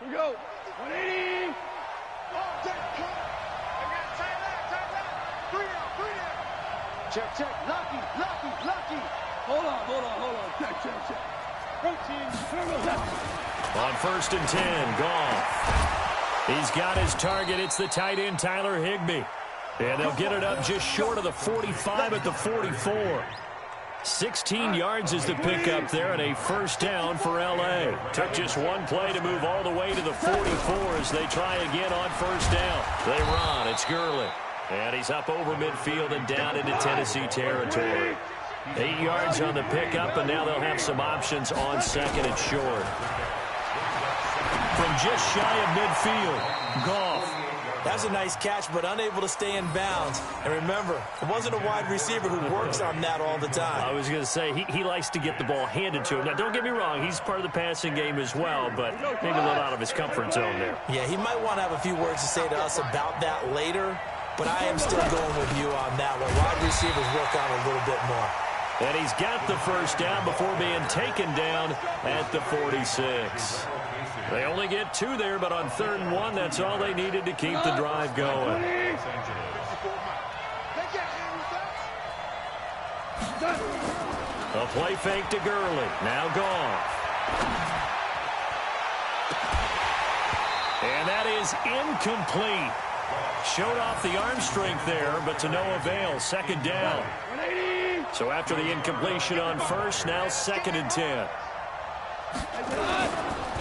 Here we go. 180. Check. Lucky. Hold on. Check. Routine. On 1st and 10, Goff. He's got his target. It's the tight end, Tyler Higbee. And they'll get it up just short of the 45 at the 44. 16 yards is the pickup there, and a first down for L.A. Took just one play to move all the way to the 44 as they try again on first down. They run. It's Gurley. And he's up over midfield and down into Tennessee territory. 8 yards on the pickup, and now they'll have some options on second and short. From just shy of midfield, Goff. That's a nice catch, but unable to stay in bounds. And remember, it wasn't a wide receiver who works on that all the time. I was going to say, he likes to get the ball handed to him. Now, don't get me wrong, he's part of the passing game as well, but maybe a little out of his comfort zone there. Yeah, he might want to have a few words to say to us about that later, but I am still going with you on that one. Wide receivers work on a little bit more. And he's got the first down before being taken down at the 46. They only get 2 there, but on 3rd and 1, that's all they needed to keep the drive going. A play fake to Gurley. Now Goff. And that is incomplete. Showed off the arm strength there, but to no avail. 2nd down. So after the incompletion on first, now 2nd and 10.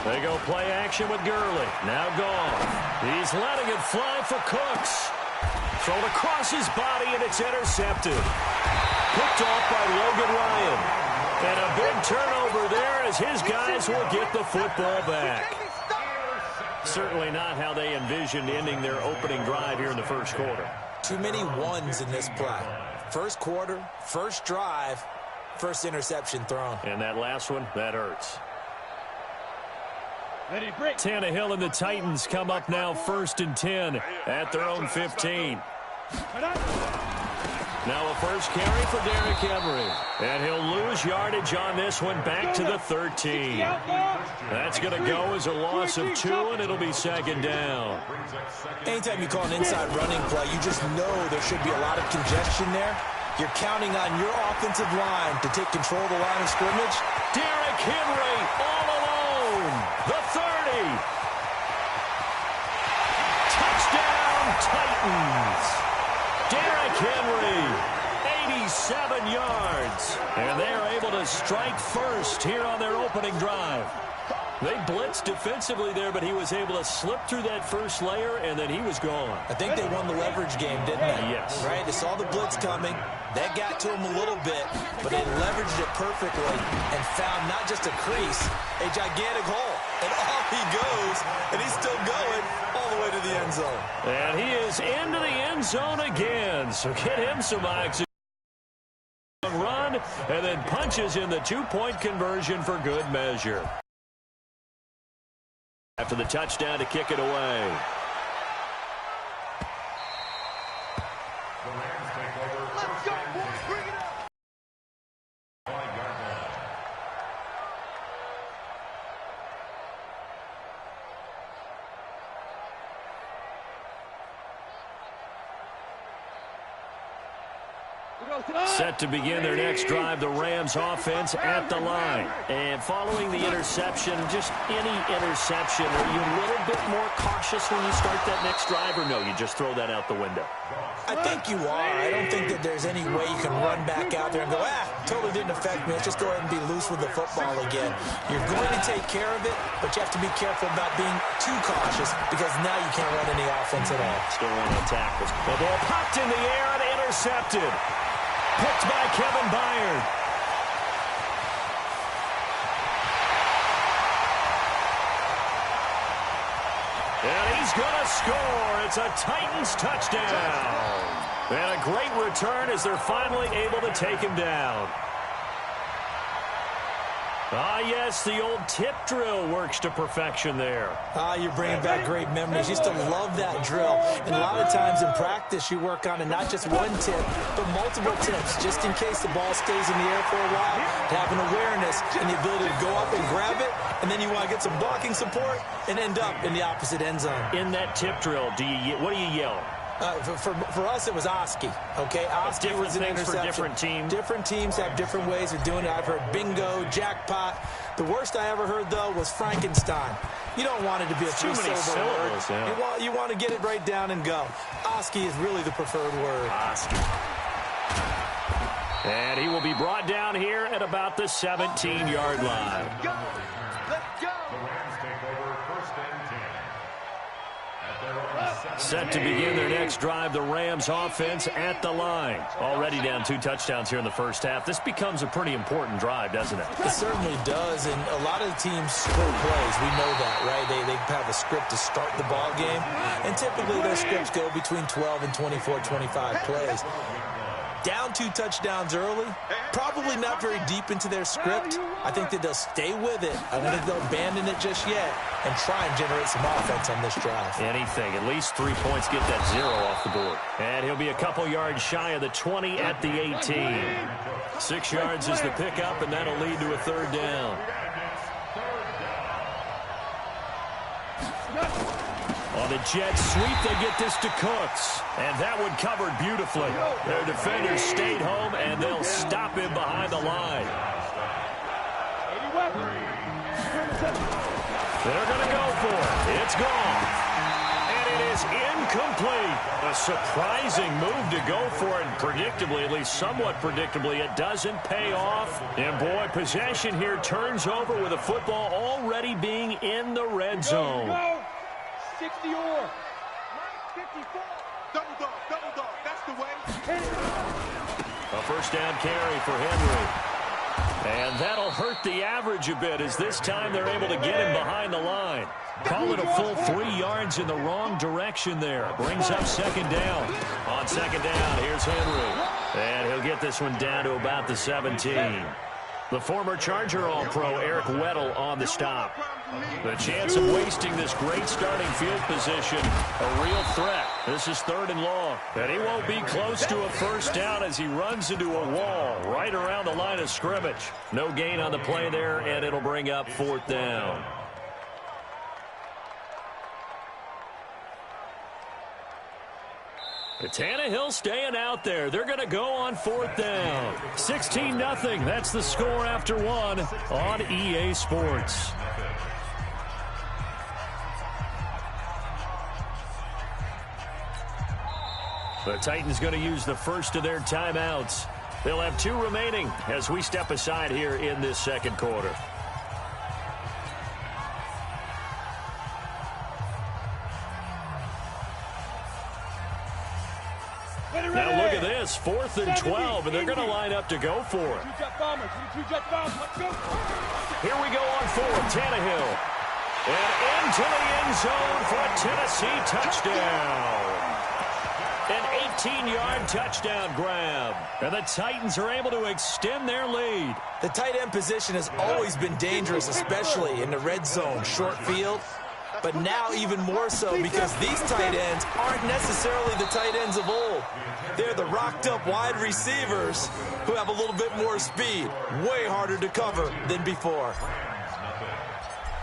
They go play action with Gurley. Now Goff. He's letting it fly for Cooks. Thrown across his body, and it's intercepted. Picked off by Logan Ryan. And a big turnover there as his guys will get the football back. Certainly not how they envisioned ending their opening drive here in the first quarter. Too many ones in this play. First quarter, first drive, first interception thrown. And that last one, that hurts. Tannehill and the Titans come up now 1st and 10 at their own 15. Now a first carry for Derrick Henry. And he'll lose yardage on this one back to the 13. That's going to go as a loss of 2, and it'll be 2nd down. Anytime you call an inside running play, you just know there should be a lot of congestion there. You're counting on your offensive line to take control of the line of scrimmage. Derrick Henry all alone. The 30. Touchdown, Titans. Derrick Henry, 87 yards. And they are able to strike first here on their opening drive. They blitzed defensively there, but he was able to slip through that first layer, and then he was gone. I think they won the leverage game, didn't they? Yes. Right? They saw the blitz coming. That got to him a little bit, but they leveraged it perfectly and found not just a crease, a gigantic hole. And off he goes, and he's still going all the way to the end zone. And he is into the end zone again, so get him some oxygen. Run, and then punches in the 2-point conversion for good measure. After the touchdown to kick it away. Set to begin their next drive, the Rams offense at the line. And following the interception, just any interception, are you a little bit more cautious when you start that next drive, or no, you just throw that out the window? I think you are. I don't think that there's any way you can run back out there and go, totally didn't affect me. Let's just go ahead and be loose with the football again. You're going to take care of it, but you have to be careful about being too cautious because now you can't run any offense at all. Still on the tackles. The ball popped in the air and intercepted. Picked by Kevin Byard. And he's going to score. It's a Titans touchdown. And a great return as they're finally able to take him down. Ah, yes, the old tip drill works to perfection there. Ah, you're bringing back great memories. Used to love that drill. And a lot of times in practice, you work on it, not just one tip, but multiple tips, just in case the ball stays in the air for a while, to have an awareness and the ability to go up and grab it, and then you want to get some blocking support and end up in the opposite end zone. In that tip drill, what do you yell? For us, it was Oski. Okay, Oski was an interception. For different teams. Different teams have different ways of doing it. I've heard bingo, jackpot. The worst I ever heard, though, was Frankenstein. You don't want it to be a three-syllable word. Yeah. You want to get it right down and go. Oski is really the preferred word. Oski. And he will be brought down here at about the 17-yard line. Let's go. Let's go. Set to begin their next drive, the Rams offense at the line. Already down 2 touchdowns here in the first half. This becomes a pretty important drive, doesn't it? It certainly does, and a lot of the teams script plays. We know that, right? They have a script to start the ball game, and typically their scripts go between 12 and 24, 25 plays. Down 2 touchdowns early, probably not very deep into their script. I think that they'll stay with it. I don't think they'll abandon it just yet and try and generate some offense on this drive. Anything. At least 3 points, get that 0 off the board. And he'll be a couple yards shy of the 20 at the 18. 6 yards is the pickup, and that'll lead to a 3rd down. On the jet sweep, they get this to Cooks. And that one covered beautifully. Their defenders stayed home, and they'll stop him behind the line. They're going to go for it. It's gone. And it is incomplete. A surprising move to go for it. And predictably, at least somewhat predictably, it doesn't pay off. And, boy, possession here turns over with the football already being in the red zone. 60 or 54. Double dog, that's the way. A first down carry for Henry. And that'll hurt the average a bit as this time they're able to get him behind the line. Call it a full 3 yards in the wrong direction there. Brings up 2nd down. On 2nd down, here's Henry. And he'll get this one down to about the 17. The former Charger All-Pro Eric Weddle on the stop. The chance of wasting this great starting field position, a real threat. This is 3rd and long. And he won't be close to a first down as he runs into a wall right around the line of scrimmage. No gain on the play there, and it'll bring up 4th down. Tannehill staying out there. They're going to go on 4th down. 16-0. That's the score after 1 on EA Sports. The Titans going to use the first of their timeouts. They'll have 2 remaining as we step aside here in this 2nd quarter. Now look at this, 4th and 12, and they're going to line up to go for it. Here we go on 4th, Tannehill. And into the end zone for a Tennessee touchdown. An 18-yard touchdown grab. And the Titans are able to extend their lead. The tight end position has always been dangerous, especially in the red zone, short field. But now even more so because these tight ends aren't necessarily the tight ends of old. They're the rocked-up wide receivers who have a little bit more speed. Way harder to cover than before.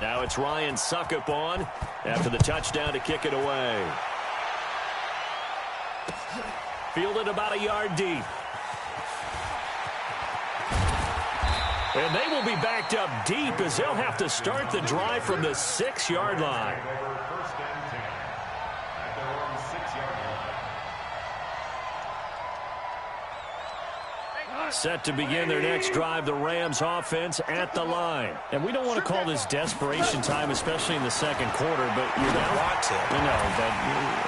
Now it's Ryan Suckup on after the touchdown to kick it away. Fielded about a yard deep. And they will be backed up deep as they'll have to start the drive from the 6-yard line. Set to begin their next drive, the Rams offense at the line. And we don't want to call this desperation time, especially in the 2nd quarter, but you're down.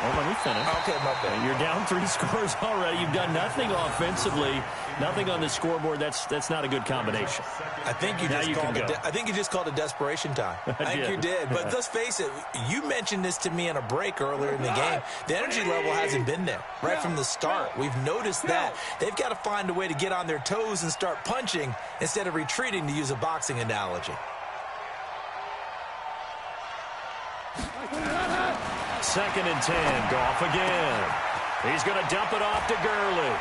Let me finish. Okay, my bad. You're down 3 scores already. You've done nothing offensively, nothing on the scoreboard. That's not a good combination. I think you just called it desperation time. I think you did. But let's face it, you mentioned this to me in a break earlier in the game. The energy level hasn't been there right from the start. We've noticed that. They've got to find a way to get on their their toes and start punching instead of retreating, to use a boxing analogy. Second and 10, Goff again. He's going to dump it off to Gurley.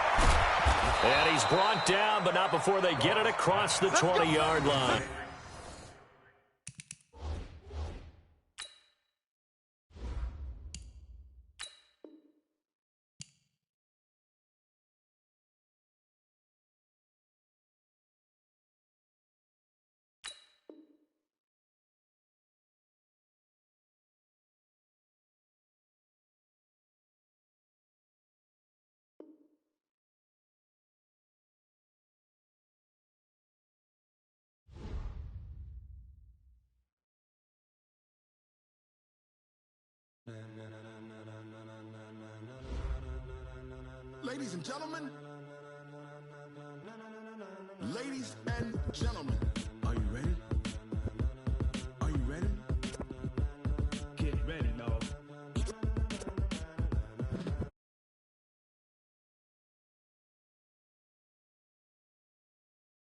And he's brought down, but not before they get it across the 20-yard line. Ladies and gentlemen, ladies and gentlemen, are you ready?